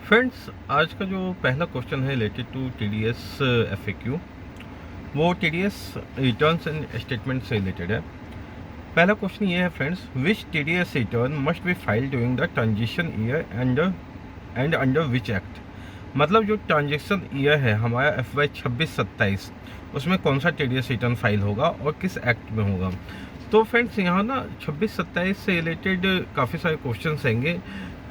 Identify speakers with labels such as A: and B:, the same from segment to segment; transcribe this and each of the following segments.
A: Friends, आज का जो पहला क्वेश्चन है रिलेटेड टू टीडीएस एफएक्यू, वो टीडीएस रिटर्न्स एंड स्टेटमेंट से रिलेटेड है। पहला क्वेश्चन ये है friends, which TDS return must be filed during the transition year and under which act. मतलब जो ट्रांजेक्शन ईयर है हमारा FY 26-27, उसमें कौन सा टीडीएस रिटर्न फाइल होगा और किस एक्ट में होगा। तो फ्रेंड्स यहाँ ना 26-27 से रिलेटेड काफ़ी सारे क्वेश्चन आएंगे।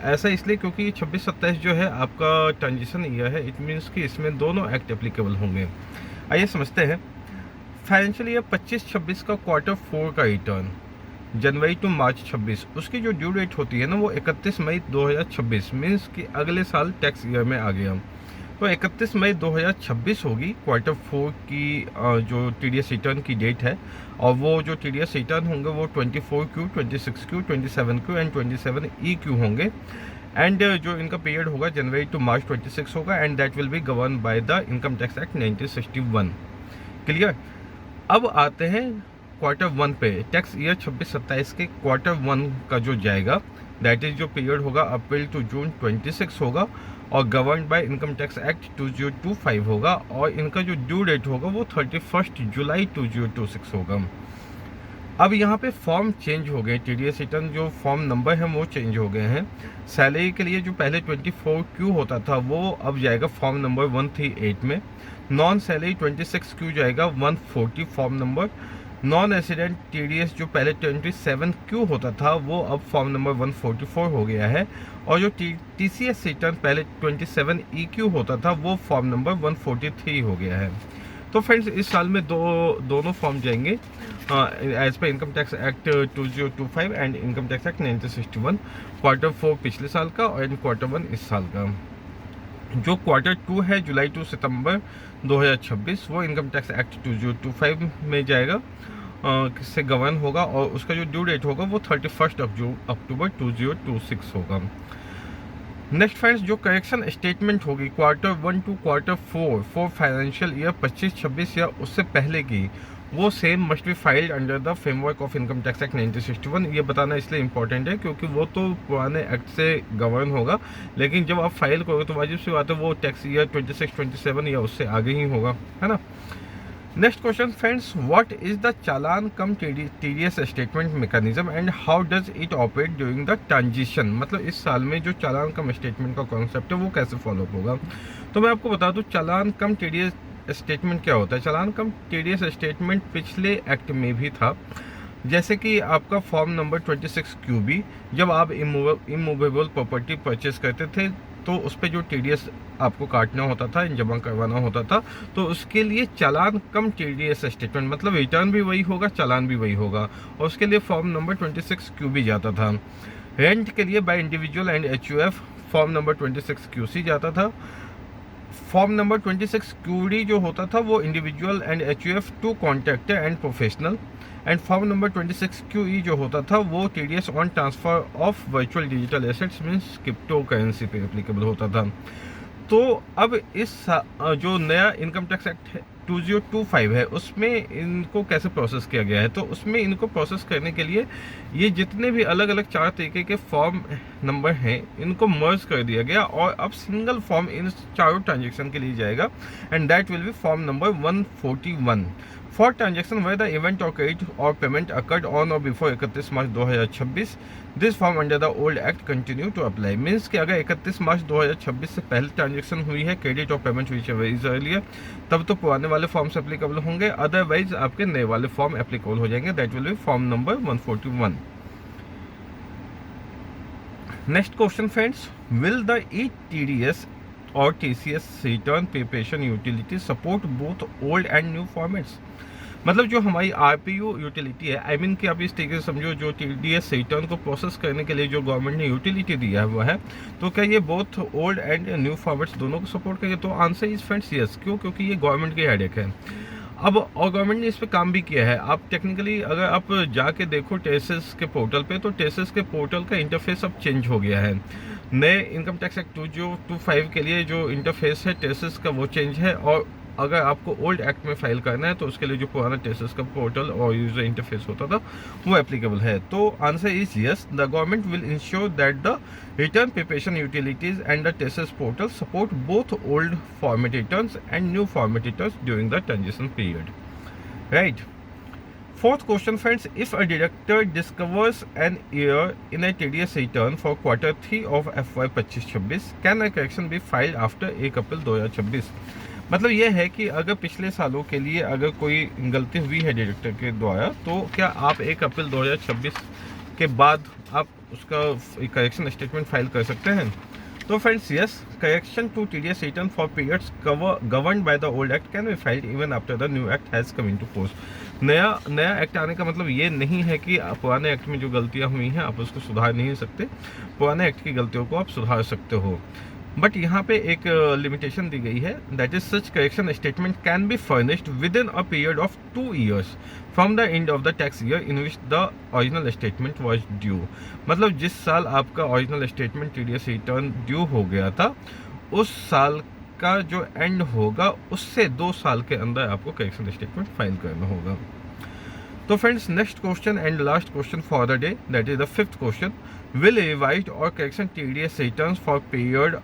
A: ऐसा इसलिए क्योंकि 26-27 जो है आपका ट्रांजिशन ईयर है, इट मीन्स कि इसमें दोनों एक्ट एप्लीकेबल होंगे। आइए समझते हैं। फाइनेंशियल ईयर 25-26 का Q4 का रिटर्न जनवरी टू मार्च 26, उसकी जो ड्यू डेट होती है ना वो 31 मई 2026, मीन्स कि अगले साल टैक्स ईयर में आ गया। तो 31 मई 2026 होगी Q4 की जो टीडीएस रिटर्न की डेट है। और वो जो टीडीएस रिटर्न होंगे वो 24Q, 26Q, 27Q and 27EQ होंगे। एंड जो इनका पीरियड होगा जनवरी टू मार्च 26 होगा, and that will be govern by the income tax act 1961। Clear. अब आते हैं Q1 पे। टैक्स ईयर 26-27 के Q1 का जो जाएगा, दैट इज जो पीरियड होगा अप्रैल टू जून 26 होगा और govern by income tax act 2025 होगा। और इनका जो ड्यू डेट होगा वो 31 जुलाई 2026 होगा। अब यहाँ पे फॉर्म चेंज हो गए, टीडीएस रिटर्न जो फॉर्म नंबर है वो चेंज हो गए हैं। सैलरी के लिए जो पहले 24Q होता था वो अब जाएगा फॉर्म नंबर 138 में। नॉन सैलरी 26Q जाएगा 140 form number. Non resident TDS जो पहले 27Q होता था वो अब फॉर्म नंबर 144 हो गया है। और जो टीसीएस रिटर्न पहले 27EQ होता था वो फॉर्म नंबर 143 हो गया है। तो फ्रेंड्स, इस साल में दोनों फॉर्म जाएंगे as per income tax act 2025 and income tax act 1961। Q4 पिछले साल का और Q1 इस साल का। जो Q2 है जुलाई टू सितंबर 2026, वो इनकम टैक्स एक्ट 2025 में जाएगा, किससे गवर्न होगा। और उसका जो ड्यू डेट होगा वो 31 अक्टूबर 2026 होगा। नेक्स्ट फ्रेंड्स, जो करेक्शन स्टेटमेंट होगी Q1 to Q4 for financial year 25-26 या उससे पहले की, वो same must be filed under the framework of income tax act 1961। ये बताना इसलिए इंपॉर्टेंट है क्योंकि वो तो पुराने एक्ट से गवर्न होगा, लेकिन जब आप फाइल करोगे तो वाजिब सी बात है वो टैक्स ईयर 26-27 या उससे आगे ही होगा, है ना। Next question friends, what is the challan come TDS statement mechanism and how does it operate during the transition. मतलब इस साल में जो चालान कम स्टेटमेंट का कॉन्सेप्ट है वो कैसे फॉलो होगा। तो मैं आपको बता दूं चालान कम टीडीएस स्टेटमेंट क्या होता है। चालान कम टीडीएस स्टेटमेंट पिछले एक्ट में भी था, जैसे कि आपका फॉर्म नंबर 26QB, जब आप इमूवेबल प्रॉपर्टी परचेस करते थे तो उस पर जो टीडीएस आपको काटना होता था, जमा करवाना होता था, तो उसके लिए चालान कम टीडीएस स्टेटमेंट, मतलब रिटर्न भी वही होगा, चालान भी वही होगा, और उसके लिए फॉर्म नंबर 26QB जाता था। रेंट के लिए by individual and HUF form number 26QC जाता था। फॉर्म नंबर 26QD जो होता था वो individual and HUF to contractor and professional. And form number 26QE जो होता था वो TDS on transfer of virtual digital assets means crypto currency पे एप्लीकेबल होता था। तो अब इस जो नया इनकम टैक्स एक्ट 2025 है उसमें इनको कैसे प्रोसेस किया गया है। तो उसमें इनको प्रोसेस करने के लिए ये जितने भी अलग अलग 4 तरीके के फॉर्म नंबर हैं इनको मर्ज कर दिया गया और अब सिंगल फॉर्म इन चारों ट्रांजेक्शन के लिए जाएगा, and that will be form number 141 for transaction where the event or credit or payment occurred on or before 31 March 2026। This form under the old act continue to apply. Means कि अगर 31 March 2026 से पहले transaction हुई है, credit or payment हुई है earlier, तब तो पुराने वाले फॉर्म्स एप्लीकेबल होंगे, अदरवाइज आपके नए वाले फॉर्म एप्लीकेबल हो जाएंगे। That will be form number 141। Next question friends, will the ETDS और TCS return preparation utility support both old and new formats. मतलब जो हमारी RPU यूटिलिटी है, आई मीन कि आप इस तरीके से समझो, जो TDS रिटर्न को प्रोसेस करने के लिए जो गवर्नमेंट ने यूटिलिटी दिया है वो है, तो क्या ये both old and new formats दोनों को सपोर्ट करेंगे। तो आंसर इज फ्रेंड्स यस। क्यों? क्योंकि ये गवर्नमेंट की हेडेक है। अब और गवर्नमेंट ने इस पर काम भी किया है। आप टेक्निकली अगर आप जाके देखो टेसेस के पोर्टल पे, तो टेसेस के पोर्टल का इंटरफेस अब चेंज हो गया है। नए इनकम टैक्स एक्ट 2025 के लिए जो इंटरफेस है टेसेस का वो चेंज है, और अगर आपको ओल्ड एक्ट में फाइल करना है तो उसके लिए जो पुराना टेसेस का पोर्टल और यूजर इंटरफेस होता था वो एप्लीकेबल है। तो answer is yes, the government will ensure that the return preparation utilities and the taxes portal support both old format returns and new format returns during the transition period, right. Fourth question, friends. If a director discovers an error in a TDS return for quarter 3 of FY 25-26, can a correction be filed after 1 April 2026? मतलब ये है कि अगर पिछले सालों के लिए अगर कोई गलती हुई है डायरेक्टर के द्वारा, तो क्या आप 1 अप्रैल 2026 के बाद आप उसका करेक्शन स्टेटमेंट फाइल कर सकते हैं? तो friends yes, correction to TDS return for periods governed by the old act can be filed even after the new act has come into force. नया एक्ट आने का मतलब ये नहीं है कि पुराने एक्ट में जो गलतियां हुई हैं आप उसको सुधार नहीं सकते, पुराने एक्ट की गलतियों को आप सुधार सकते हो। बट यहाँ पे एक लिमिटेशन दी गई है, that is such correction statement can be furnished with in a period of 2 years from the end of the tax year in which the original statement was due. मतलब जिस साल आपका original statement TDS return due हो गया था, उस साल का जो एंड होगा उससे 2 साल के अंदर आपको करेक्शन स्टेटमेंट फाइल करना होगा। तो friends next question and last question for the day, that is the 5th question. Will revised और correction TDS returns for period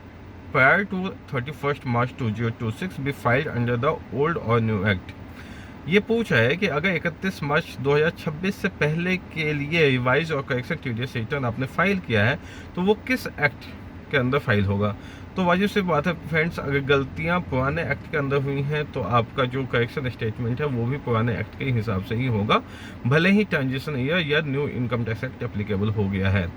A: prior to 31st March 2026 be filed under the old or new act? ये पूछा है कि अगर 31 March 2026 से पहले के लिए रिवाइज और करेक्शन TDS रिटर्न आपने फाइल किया है तो वो किस एक्ट के अंदर फाइल होगा। तो वाजिब सी बात है फ्रेंड्स, अगर गलतियां पुराने एक्ट के अंदर हुई हैं तो आपका जो करेक्शन स्टेटमेंट है वो भी पुराने एक्ट के हिसाब से ही होगा, भले ही ट्रांजिशन ईयर या new income tax act applicable हो गया है।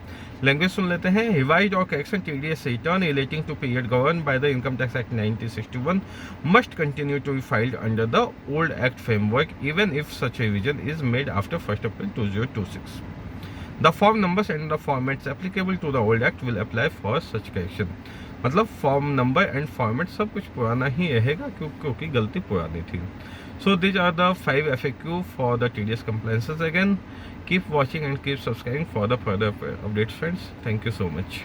A: लैंग्वेज सुन लेते हैं। रिवाइज्ड और correction TDS return relating to period govern by the income tax act 1961 must continue to be filed under the old act framework even if such revision is made after 1 April 2026। The form numbers and the formats applicable to the old act will apply for such correction। मतलब form number and format सब कुछ पुराना ही रहेगा क्योंकि गलती पुरानी थी। So these are the 5 FAQ for the TDS compliances। Again keep watching and keep subscribing for the further updates friends. Thank you so much.